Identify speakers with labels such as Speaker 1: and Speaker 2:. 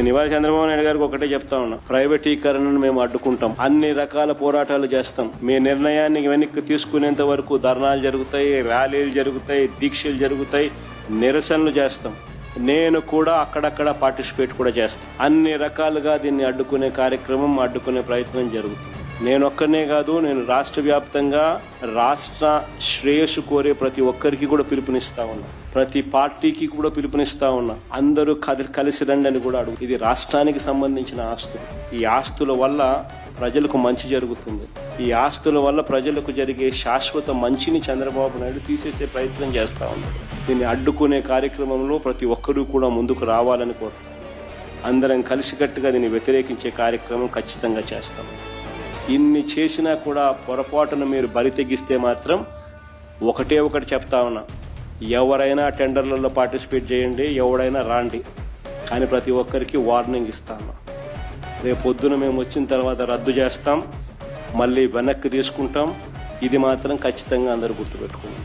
Speaker 1: నేను ఇవాళ చంద్రబాబు నాయుడు గారికి ఒకటే చెప్తా ఉన్నా, ప్రైవేటీకరణను మేము అడ్డుకుంటాం, అన్ని రకాల పోరాటాలు చేస్తాం, మీ నిర్ణయాన్ని వెనక్కి తీసుకునేంత వరకు ధర్నాలు జరుగుతాయి, ర్యాలీలు జరుగుతాయి, దీక్షలు జరుగుతాయి, నిరసనలు చేస్తాం. నేను కూడా అక్కడక్కడ పార్టిసిపేట్ కూడా చేస్తాను. అన్ని రకాలుగా దీన్ని అడ్డుకునే కార్యక్రమం, అడ్డుకునే ప్రయత్నం జరుగుతుంది. నేను ఒక్కనే కాదు, నేను రాష్ట్ర వ్యాప్తంగా రాష్ట్ర శ్రేయస్సు కోరే ప్రతి ఒక్కరికి కూడా పిలుపునిస్తా ఉన్నా, ప్రతి పార్టీకి కూడా పిలుపునిస్తా ఉన్నా. అందరూ కలిసి రండి అని కూడా అడుగు. ఇది రాష్ట్రానికి సంబంధించిన ఆస్తులు. ఈ ఆస్తుల వల్ల ప్రజలకు మంచి జరుగుతుంది. ఈ ఆస్తుల వల్ల ప్రజలకు జరిగే శాశ్వత మంచిని చంద్రబాబు నాయుడు తీసేసే ప్రయత్నం చేస్తూ ఉన్నాడు. దీన్ని అడ్డుకునే కార్యక్రమంలో ప్రతి ఒక్కరూ కూడా ముందుకు రావాలని కోరుతాం. అందరం కలిసికట్టుగా దీన్ని వ్యతిరేకించే కార్యక్రమం ఖచ్చితంగా చేస్తాం. ఇన్ని చేసినా కూడా పొరపాటున మీరు బరి తెగిస్తే మాత్రం ఒకటి చెప్తా ఉన్నా, ఎవరైనా టెండర్లలో పార్టిసిపేట్ చేయండి, ఎవడైనా రాండి, కానీ ప్రతి ఒక్కరికి వార్నింగ్ ఇస్తాను. రేపు పొద్దున మేము వచ్చిన తర్వాత రద్దు చేస్తాం, మళ్ళీ వెనక్కి తీసుకుంటాం. ఇది మాత్రం ఖచ్చితంగా అందరూ గుర్తుపెట్టుకోండి.